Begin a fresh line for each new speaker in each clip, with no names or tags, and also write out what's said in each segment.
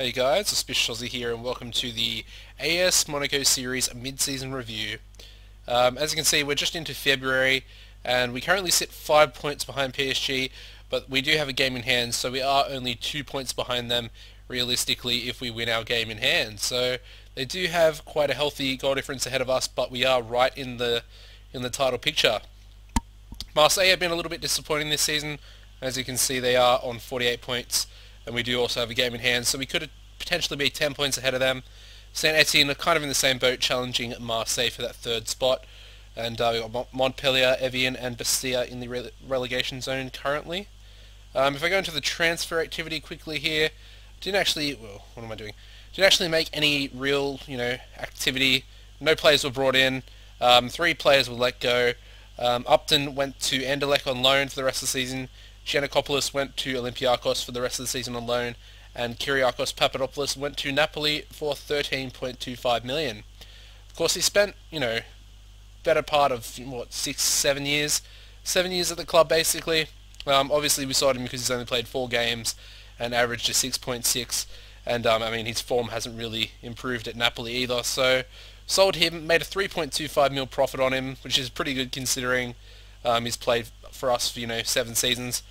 Hey guys, AuspiciousAussie here and welcome to the AS Monaco Series mid-season review. As you can see, we're just into February and we currently sit 5 points behind PSG, but we do have a game in hand, so we are only 2 points behind them realistically if we win our game in hand. So they do have quite a healthy goal difference ahead of us, but we are right in the title picture. Marseille have been a little bit disappointing this season. As you can see, they are on 48 points. And we do also have a game in hand, so we could potentially be 10 points ahead of them. Saint-Etienne are kind of in the same boat, challenging Marseille for that third spot. And we've got Montpellier, Evian and Bastia in the relegation zone currently. If I go into the transfer activity quickly here, didn't actually make any real, activity. No players were brought in. 3 players were let go. Upton went to Anderlecht on loan for the rest of the season. Giannakopoulos went to Olympiacos for the rest of the season on loan, and Kyriakos Papadopoulos went to Napoli for 13.25 million. Of course, he spent, better part of, 6-7 years? 7 years at the club, basically. Obviously, we sold him because he's only played 4 games and averaged a 6.6, and, his form hasn't really improved at Napoli either, so sold him, made a 3.25 mil profit on him, which is pretty good considering he's played for us for, 7 seasons.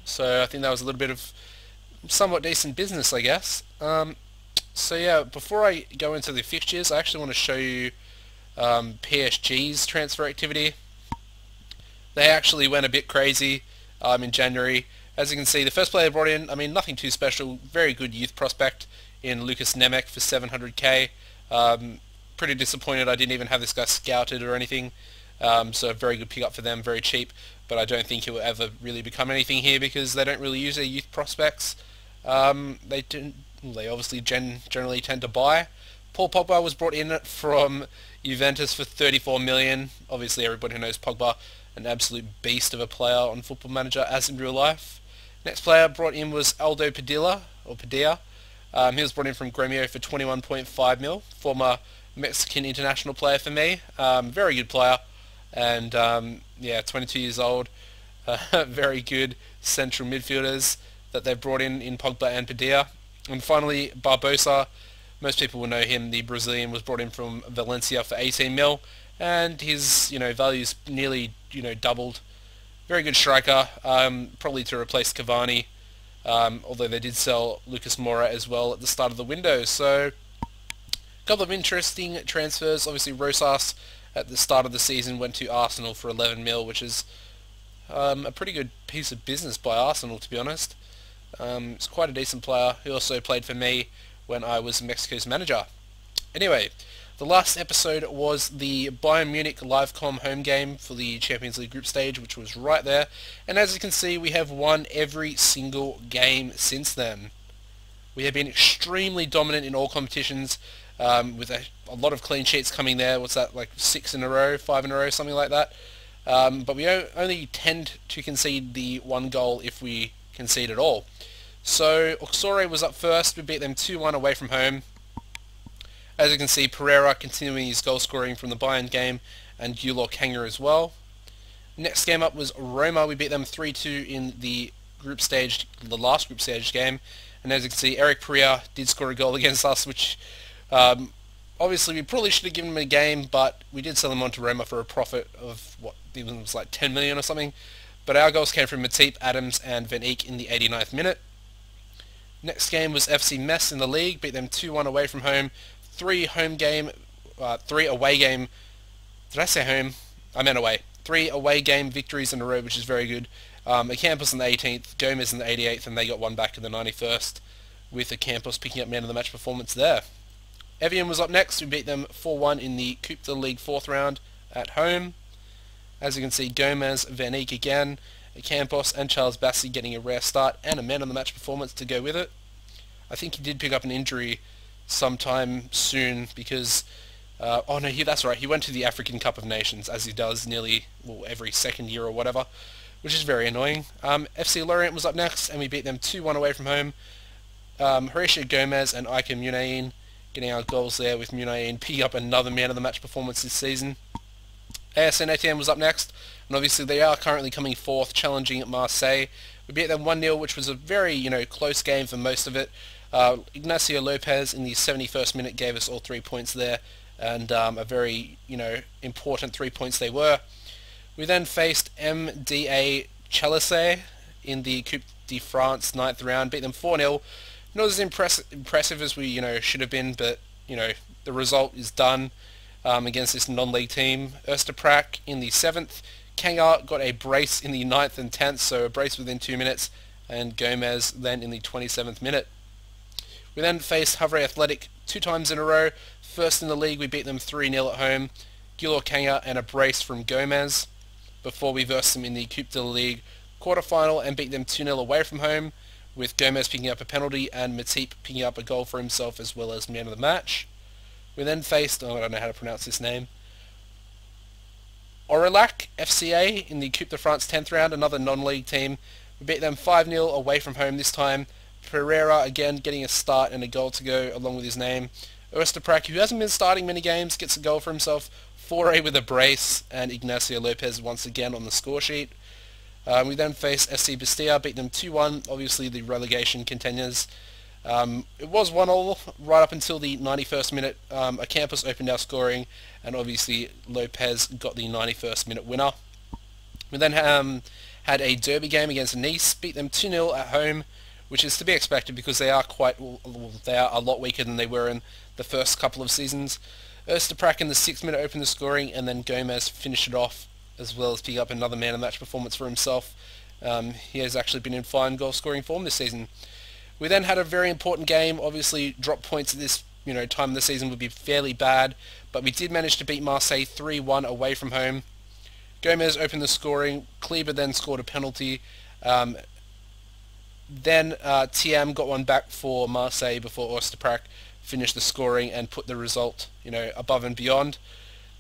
So I think that was a little bit of somewhat decent business, I guess. So yeah, before I go into the fixtures, I actually want to show you PSG's transfer activity. They actually went a bit crazy in January. As you can see, the first player brought in, nothing too special, very good youth prospect in Lucas Nemec for 700k. Pretty disappointed I didn't even have this guy scouted or anything. So a very good pickup for them, very cheap, but I don't think he will ever really become anything here because they don't really use their youth prospects. They obviously generally tend to buy. Paul Pogba was brought in from Juventus for 34 million. Obviously everybody knows Pogba, an absolute beast of a player on Football Manager as in real life. Next player brought in was Aldo Padilla. He was brought in from Gremio for 21.5 mil, former Mexican international player for me. Very good player. And 22 years old, very good central midfielders that they've brought in Pogba and Padilla. And finally, Barbosa, most people will know him, the Brazilian, was brought in from Valencia for 18 mil, and his value's nearly doubled. Very good striker, probably to replace Cavani, although they did sell Lucas Moura as well at the start of the window. So a couple of interesting transfers. Obviously Rosas at the start of the season went to Arsenal for 11 mil, which is a pretty good piece of business by Arsenal, to be honest. He's quite a decent player. He also played for me when I was Mexico's manager. Anyway, the last episode was the Bayern Munich Livecom home game for the Champions League group stage, which was right there. And as you can see, we have won every single game since then. We have been extremely dominant in all competitions, with a lot of clean sheets coming there. What's that, like 6 in a row, 5 in a row, something like that. But we only tend to concede the 1 goal if we concede at all. So Auxerre was up first. We beat them 2-1 away from home. As you can see, Pereira continuing his goal scoring from the Bayern game, and Gulock Hanger as well. Next game up was Roma. We beat them 3-2 in the last group stage game. And as you can see, Eric Pereira did score a goal against us, which obviously we probably should have given him a game, but we did sell him on to Roma for a profit of, it was like 10 million or something. But our goals came from Matip, Adams and Van Eyck in the 89th minute. Next game was FC Metz in the league, beat them 2-1 away from home. 3 away game, did I say home? I meant away. 3 away game victories in a row, which is very good. Campos in the 18th, Gomez in the 88th, and they got one back in the 91st, with Campos picking up man of the match performance there. Evian was up next. We beat them 4-1 in the Coupe de Ligue 4th round at home. As you can see, Gomez, Van Eyck again, Campos and Charles Bassi getting a rare start and a man of the match performance to go with it. I think he did pick up an injury sometime soon because that's right, he went to the African Cup of Nations, as he does nearly every second year or whatever, which is very annoying. FC Lorient was up next and we beat them 2-1 away from home. Horatio Gomez and Ike Munayin getting our goals there, with Munayin picking up another man of the match performance this season. AS Saint-Etienne was up next, and obviously they are currently coming 4th, challenging Marseille. We beat them 1-0, which was a very, close game for most of it. Ignacio Lopez in the 71st minute gave us all 3 points there, and a very, important 3 points they were. We then faced MDA Chelsea in the Coupe de France 9th round, beat them 4-0. Not as impressive as we, should have been, but, the result is done against this non-league team. Oosteprak in the 7th. Kanga got a brace in the 9th and 10th, so a brace within 2 minutes, and Gomez then in the 27th minute. We then faced Havre Athletic 2 times in a row. First in the league, we beat them 3-0 at home. Gilor Kanga and a brace from Gomez, before we versed them in the Coupe de la Ligue quarterfinal and beat them 2-0 away from home, with Gomez picking up a penalty and Matip picking up a goal for himself as well as man of the match. We then faced, I don't know how to pronounce this name, Aurillac FCA in the Coupe de France 10th round, another non-league team. We beat them 5-0 away from home this time. Pereira again getting a start and a goal to go along with his name. Oosteprak, who hasn't been starting many games, gets a goal for himself. Foray with a brace, and Ignacio Lopez once again on the score sheet. We then faced SC Bastia, beat them 2-1, obviously the relegation contenders. It was 1-1 right up until the 91st minute. A campus opened our scoring, and obviously Lopez got the 91st minute winner. We then had a derby game against Nice, beat them 2-0 at home, which is to be expected because they are a lot weaker than they were in the first couple of seasons. Oosteprak in the 6th minute opened the scoring, and then Gomez finished it off, as well as pick up another man of the match performance for himself. He has actually been in fine goal scoring form this season. We then had a very important game. Obviously, drop points at this time of the season would be fairly bad, but we did manage to beat Marseille 3-1 away from home. Gomez opened the scoring. Kleber then scored a penalty. Then TM got one back for Marseille before Oosteprak finished the scoring and put the result, above and beyond.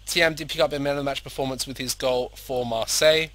TM did pick up a man of the match performance with his goal for Marseille.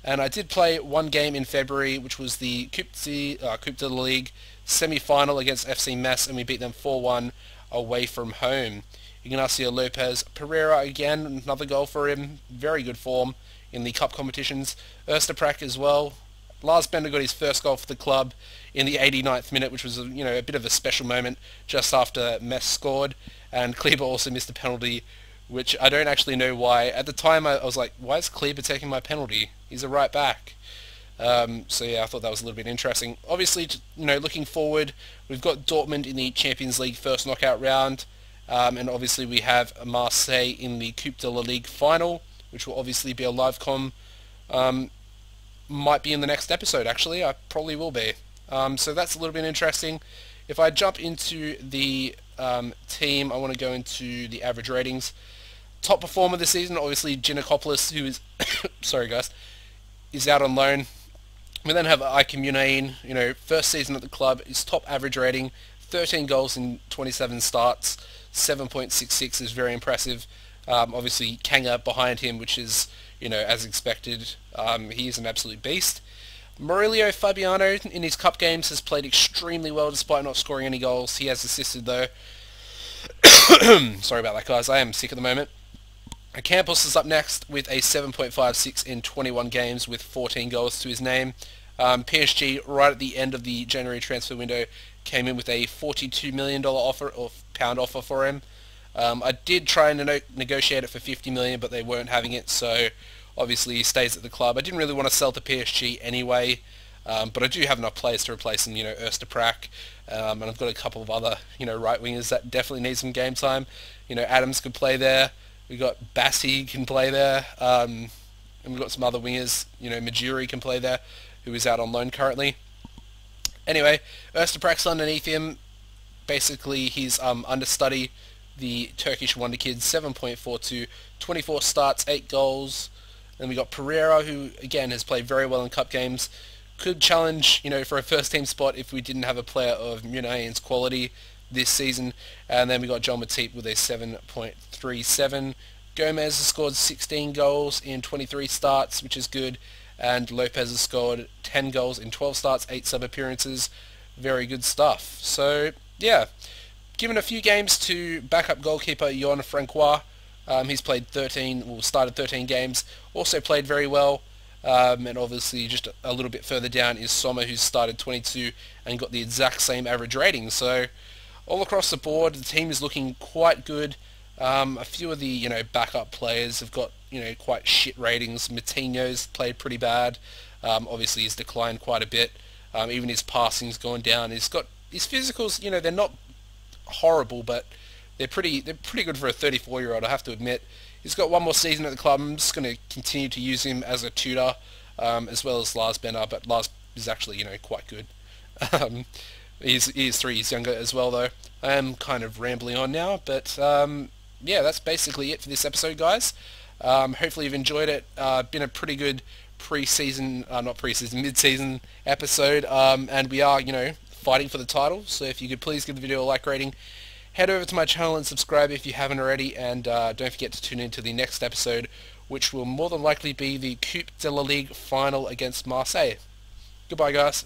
And I did play one game in February, which was the Coupe de la Ligue semi-final against FC Metz, and we beat them 4-1 away from home. Ignacio Lopez Pereira again, another goal for him. Very good form in the cup competitions. Oosteprak as well. Lars Bender got his first goal for the club in the 89th minute, which was a bit of a special moment just after Metz scored. And Kleber also missed a penalty, which I don't actually know why. At the time, I was like, why is Kleber taking my penalty? He's a right back. So yeah, I thought that was a little bit interesting. Obviously, looking forward, we've got Dortmund in the Champions League first knockout round, and obviously we have Marseille in the Coupe de la Ligue final, which will obviously be a live com. Might be in the next episode, actually. I probably will be. So that's a little bit interesting. If I jump into the team, I want to go into the average ratings. Top performer this season, obviously Giannakopoulos, who is sorry guys, is out on loan. We then have Ike Munane, first season at the club. His top average rating, 13 goals in 27 starts, 7.66 is very impressive. Obviously Kanga behind him, which is, as expected. He is an absolute beast. Murillo Fabiano in his cup games has played extremely well despite not scoring any goals. He has assisted though. Sorry about that guys, I am sick at the moment. Campos is up next with a 7.56 in 21 games with 14 goals to his name. PSG, right at the end of the January transfer window, came in with a $42 million pound offer for him. I did try and negotiate it for $50 million, but they weren't having it, so obviously he stays at the club. I didn't really want to sell to PSG anyway, but I do have enough players to replace him, Oosteprak, and I've got a couple of other, right wingers that definitely need some game time. Adams could play there. We got Bassi can play there, and we've got some other wingers. Majuri can play there, who is out on loan currently. Anyway, Oosteprak's underneath him. Basically, he's understudy, the Turkish wonderkids, 7.42, 24 starts, 8 goals. Then we got Pereira, who again has played very well in cup games. Could challenge, for a first team spot if we didn't have a player of Munane's quality this season. And then we got John Matip with a 7.37. Gomez has scored 16 goals in 23 starts, which is good. And Lopez has scored 10 goals in 12 starts, 8 sub-appearances. Very good stuff. So, yeah. Given a few games to backup goalkeeper Johan Francois. He's played started 13 games. Also played very well. And obviously just a little bit further down is Sommer, who's started 22 and got the exact same average rating. So all across the board, the team is looking quite good. A few of the backup players have got quite shit ratings. Moutinho's played pretty bad. Obviously he's declined quite a bit. Even his passing's gone down. He's got his physicals. They're not horrible, but they're pretty good for a 34-year-old. I have to admit. He's got one more season at the club. I'm just going to continue to use him as a tutor, as well as Lars Benner. But Lars is actually quite good. Um, he's 3 years younger as well, though. I am kind of rambling on now, but yeah, that's basically it for this episode, guys. Hopefully you've enjoyed it. Been a pretty good pre-season, not pre-season, mid-season episode, and we are, fighting for the title. So if you could please give the video a like rating, head over to my channel and subscribe if you haven't already, and don't forget to tune in to the next episode, which will more than likely be the Coupe de la Ligue final against Marseille. Goodbye, guys.